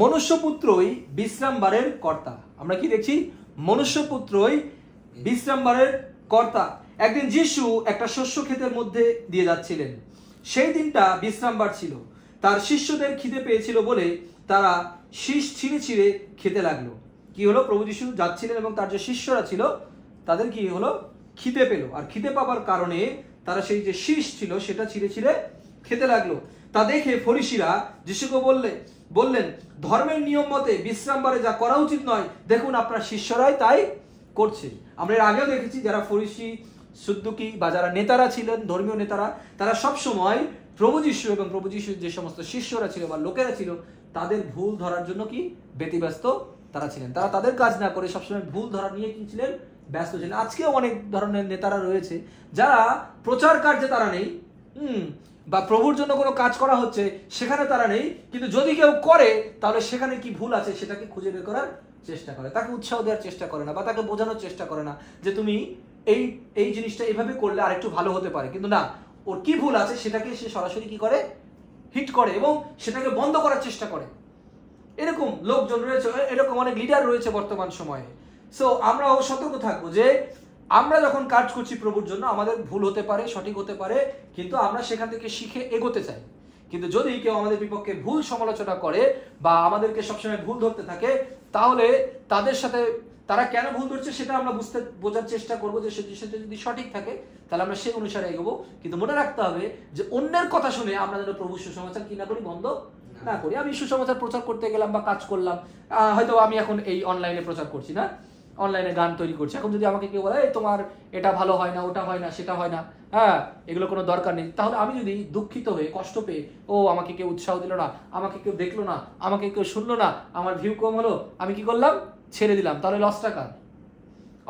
মনুষ্যপুত্রই বিশ্রামবারের কর্তা। আমরা কি দেখছি? মনুষ্যপুত্রই বিশ্রামবারের কর্তা। একদিন যিশু একটা শস্য ক্ষেতের মধ্যে দিয়ে যাচ্ছিলেন। সেই দিনটা বিশ্রামবার ছিল। তার শিষ্যদের খিদে পেয়েছিল বলে তারা শীষ ছিঁড়ে ছিঁড়ে খেতে লাগলো। কি হলো? প্রভু যিশু যাচ্ছিলেন এবং তার যে শিষ্যরা ছিল তাদের কি হলো? খিদে পেল। আর খিদে পাবার কারণে তারা সেই যে শীষ ছিল সেটা ছিঁড়ে ছিঁড়ে খেতে লাগলো। তা দেখে ফরিসিরা যিশুকে বললেন, ধর্মের নিয়ম মতে বিশ্রামবারে যা করা উচিত নয়, দেখুন আপনার শিষ্যরাই তাই করছে। আমরা এর আগেও দেখেছি যারা ফরিসি, সদ্দুকি বা যারা নেতারা ছিলেন, ধর্মীয় নেতারা, তারা সবসময় প্রভু যিশু এবং প্রভু যিশুর যে সমস্ত শিষ্যরা ছিল বা লোকেরা ছিল তাদের ভুল ধরার জন্য কি ব্যতিব্যস্ত তারা ছিলেন। তারা তাদের কাজ না করে সবসময় ভুল ধরা নিয়ে কি ছিলেন? ব্যস্ত ছিলেন। আজকেও অনেক ধরনের নেতারা রয়েছে যারা প্রচার কার্যে তারা নেই, বা প্রভুর জন্য কোনো কাজ করা হচ্ছে সেখানে তারা নেই, কিন্তু যদি কেউ করে তাহলে সেখানে কি ভুল আছে সেটাকে খুঁজে বের করার চেষ্টা করে, তাকে উৎসাহ দেওয়ার চেষ্টা করে না, বা তাকে বোঝানোর চেষ্টা করে না যে তুমি এই জিনিসটা এইভাবে করলে আরেকটু ভালো হতে পারে। কিন্তু না, ওর কি ভুল আছে সেটাকে সে সরাসরি কি করে? হিট করে এবং সেটাকে বন্ধ করার চেষ্টা করে। এরকম লোকজন রয়েছে, এরকম অনেক লিডার রয়েছে বর্তমান সময়ে। সো আমরাও সতর্ক থাকবো যে আমরা যখন কাজ করছি প্রভুর জন্য আমাদের ভুল হতে পারে, সঠিক হতে পারে, কিন্তু আমরা সেখান থেকে শিখে এগোতে চাই। কিন্তু যদি কেউ আমাদের বিপক্ষে ভুল সমালোচনা করে বা আমাদেরকে সবসময় ভুল ধরতে থাকে, তাহলে তাদের সাথে তারা কেন ভুল ধরছে সেটা আমরা বোঝার চেষ্টা করবো, যে সেটা যদি সঠিক থাকে তাহলে আমরা সেই অনুসারে এগোবো। কিন্তু মনে রাখতে হবে যে অন্যের কথা শুনে আমরা যেন প্রভুর সুসমাচার কি না করি? বন্ধ না করি। আমি সুসমাচার প্রচার করতে গেলাম বা কাজ করলাম, হয়তো আমি এখন এই অনলাইনে প্রচার করছি না, অনলাইনে গান তৈরি করছি। এখন যদি আমাকে কেউ বলে তোমার এটা ভালো হয় না, ওটা হয় না, সেটা হয় না, এগুলো কোনো দরকার নেই, তাহলে আমি যদি দুঃখিত হয়ে কষ্ট পেয়ে আমাকে কেউ উৎসাহ দিল না, আমাকে কেউ দেখলো না, আমাকে কেউ শুনলো না, আমার ভিউ কম হলো, আমি কি করলাম? ছেড়ে দিলাম। তাহলে লসটা কার?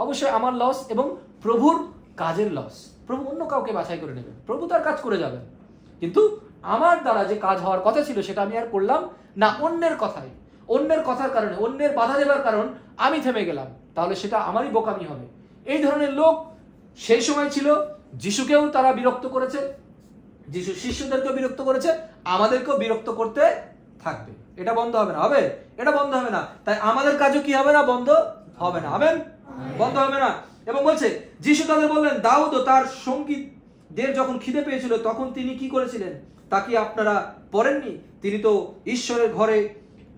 অবশ্যই আমার লস এবং প্রভুর কাজের লস। প্রভু অন্য কাউকে বাছাই করে নেবেন, প্রভু তার কাজ করে যাবেন, কিন্তু আমার দ্বারা যে কাজ হওয়ার কথা ছিল সেটা আমি আর করলাম না। অন্যের কথার কারণে, অন্যের বাধা দেবার কারণ আমি থেমে গেলাম, তাহলে সেটা আমারই বোকামি হবে। এই ধরনের লোক সেই সময় ছিল। যিশুকেও তারা বিরক্ত করেছে, যিশু শিষ্যদেরকেও বিরক্ত করেছে, আমাদেরকেও বিরক্ত করতে থাকবে। এটা বন্ধ হবে না, হবে? এটা বন্ধ হবে না। তাই আমাদের কাজও কি হবে না? বন্ধ হবে না। আমেন? বন্ধ হবে না। এবং বলছে যিশু তাদের বললেন, দাউদ ও তার সঙ্গীদের যখন খিদে পেয়েছিল তখন তিনি কি করেছিলেন তা কি আপনারা পড়েননি? তিনি তো ঈশ্বরের ঘরে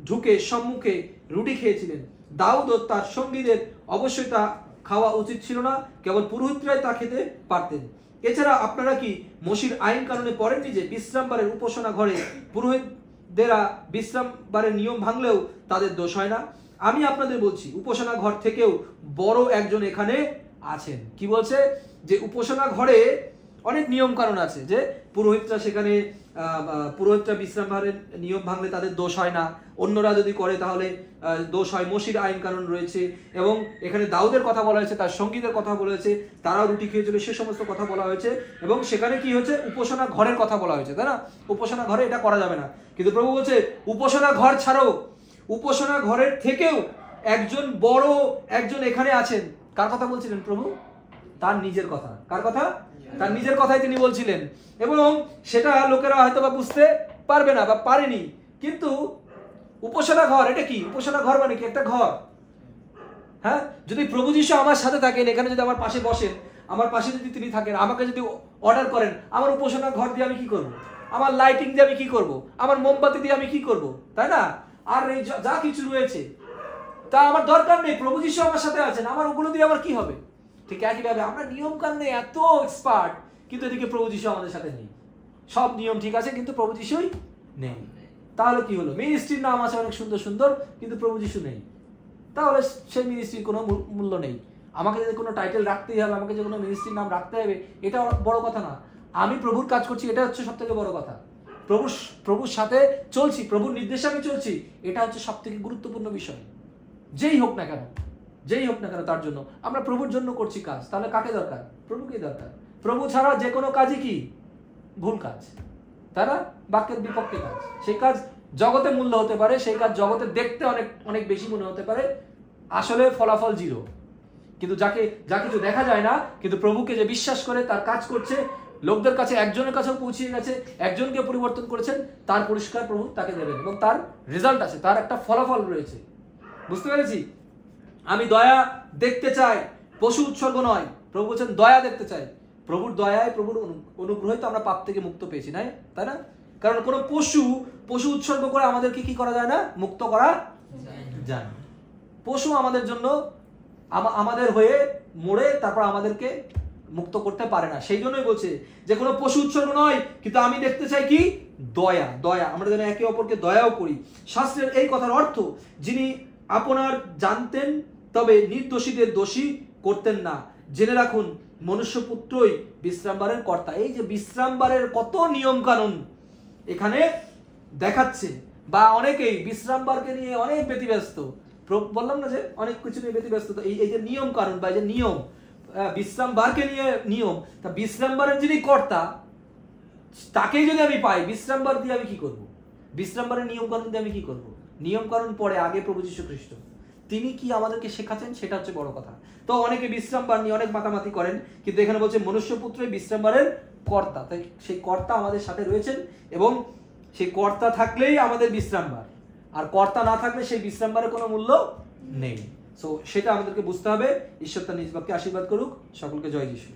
ঢুকে সম্মুখে রুটি খেয়েছিলেন। দাউদ ও তার সঙ্গীদের অবশ্যই তা খাওয়া উচিত ছিল না, কেবল পুরোহিতরাই তা খেতে পারতেন। এছাড়া আপনারা কি মসির আইন কানুনে পড়েননি যে বিশ্রামবারের উপাসনা ঘরে পুরোহিতদেরা বিশ্রামবারের নিয়ম ভাঙলেও তাদের দোষ হয় না? আমি আপনাদের বলছি, উপাসনা ঘর থেকেও বড় একজন এখানে আছেন। কি বলছে? যে উপাসনা ঘরে অনেক নিয়ম কানুন আছে, যে পুরোহিতরা সেখানে পুরোহিতরা বিশ্রামবারের নিয়ম ভাঙলে তাদের দোষ হয় না, অন্যরা যদি করে তাহলে দোষ হয়। মসির আইন কানুন রয়েছে এবং এখানে দাউদের কথা বলা হয়েছে, তার সঙ্গীদের কথা বলা হয়েছে, তারাও রুটি খেয়েছিল, সে সমস্ত কথা বলা হয়েছে। এবং সেখানে কি হয়েছে? উপাসনা ঘরের কথা বলা হয়েছে, তাই না? উপাসনা ঘরে এটা করা যাবে না। কিন্তু প্রভু বলছে উপাসনা ঘর ছাড়াও উপাসনা ঘরের থেকেও একজন বড় একজন এখানে আছেন। কার কথা বলছিলেন প্রভু? তার নিজের কথা। কার কথা? তার নিজের কথাই তিনি বলছিলেন। এবং সেটা লোকেরা হয়তো বা বুঝতে পারবে না বা পারেনি। কিন্তু উপাসনা ঘর এটা কি? উপাসনা ঘর মানে কি? একটা ঘর। হ্যাঁ, যদি প্রভু যিশু আমার সাথে থাকেন, এখানে যদি আমার পাশে বসেন, আমার পাশে যদি তিনি থাকেন, আমাকে যদি অর্ডার করেন, আমার উপাসনা ঘর দিয়ে আমি কি করব? আমার লাইটিং দিয়ে আমি কি করব? আমার মোমবাতি দিয়ে আমি কি করব? তাই না? আর এই যা কিছু রয়েছে তা আমার দরকার নেই, প্রভু যিশু আমার সাথে আছেন, আমার ওগুলো দিয়ে আমার কি হবে? ঠিক একইভাবে আমরা নিয়ম কানুনে এত এক্সপার্ট, কিন্তু এদিকে প্রভু যিশু আমাদের সাথে নেই। সব নিয়ম ঠিক আছে কিন্তু প্রভু যিশুই নেই। তাহলে কি হলো? মিনিস্ট্রির নাম আছে অনেক সুন্দর সুন্দর, কিন্তু প্রভু যিশু নেই, তাহলে সেই মিনিস্ট্রির কোনো মূল্য নেই। আমাকে যদি কোনো টাইটেল রাখতেই হবে, আমাকে যে কোনো মিনিস্ট্রির নাম রাখতে হবে, এটা বড় কথা না। আমি প্রভুর কাজ করছি, এটা হচ্ছে সব থেকে বড় কথা। প্রভুর সাথে চলছি, প্রভুর নির্দেশে আমি চলছি, এটা হচ্ছে সব থেকে গুরুত্বপূর্ণ বিষয়। যেই হোক না কেন তার জন্য আমরা প্রভুর জন্য করছি কাজ। তাহলে কাকে দরকার? প্রভুকেই দরকার। প্রভু ছাড়া যে কোনো কাজই কি? ভুল কাজ, তারা বাক্যের বিপক্ষে কাজ। সেই কাজ জগতে মূল্য হতে পারে, সেই কাজ জগতে দেখতে অনেক অনেক বেশি মনে হতে পারে, আসলে ফলাফল জিরো। কিন্তু যা কিছু দেখা যায় না, কিন্তু প্রভুকে যে বিশ্বাস করে তার কাজ করছে, লোকদের কাছে একজনের কাছেও পৌঁছিয়ে গেছে, একজনকে পরিবর্তন করেছেন, তার পুরস্কার প্রভু তাকে দেবেন এবং তার রেজাল্ট আছে, তার একটা ফলাফল রয়েছে। বুঝতে পেরেছি? আমি দয়া দেখতে চাই, পশু উৎসর্গ নয়। প্রভু বলছেন দয়া দেখতে চাই। প্রভুর দয়ায়, প্রভুর অনুগ্রহে তো আমরা পাপ থেকে মুক্ত পেয়েছি, তাই না? কারণ কোনো পশু উৎসর্গ করে আমাদেরকে কি করা যায় না? মুক্ত করা যায় না। পশু আমাদের জন্য আমাদের হয়ে মরে তারপর আমাদেরকে মুক্ত করতে পারে না। সেই জন্যই বলছে যে কোনো পশু উৎসর্গ নয়, কিন্তু আমি দেখতে চাই কি? দয়া। দয়া, আমরা যেন একে অপরকে দয়াও করি। শাস্ত্রের এই কথার অর্থ, যিনি আপনার জানতেন তবে নির্দোষীদের দোষী করতেন না। জেনে রাখুন, মনুষ্যপুত্রই বিশ্রামবারের কর্তা। এই যে বিশ্রামবারের কত নিয়ম কানুন এখানে দেখাচ্ছে, বা অনেকেই বিশ্রামবারকে নিয়ে অনেক ব্যতিব্যস্ত। বললাম না যে অনেক কিছু নিয়ে ব্যতিব্যস্ত। এই যে নিয়ম কানুন বা এই যে নিয়ম, বিশ্রামবারকে নিয়ে নিয়ম, তা বিশ্রামবারের যিনি কর্তা তাকেই যদি আমি পাই, বিশ্রামবার দিয়ে আমি কি করব? বিশ্রামবারের নিয়ম কানুন দিয়ে আমি কি করব? নিয়ম কানুন পরে, আগে প্রভু যীশু খ্রিস্ট। তিনি কি আমাদেরকে শেখাচ্ছেন সেটা হচ্ছে বড় কথা। তো অনেকে বিশ্রামবার নিয়ে অনেক মাতামাতি করেন, কিন্তু এখানে বলছে মনুষ্যপুত্রই বিশ্রামবারের কর্তা। তাই সেই কর্তা আমাদের সাথে রয়েছেন, এবং সেই কর্তা থাকলেই আমাদের বিশ্রামবার, আর কর্তা না থাকলে সেই বিশ্রামবারের কোনো মূল্য নেই। সো সেটা আমাদেরকে বুঝতে হবে। ঈশ্বর তার নিজ বাক্যে আশীর্বাদ করুক। সকলকে জয় যিশু।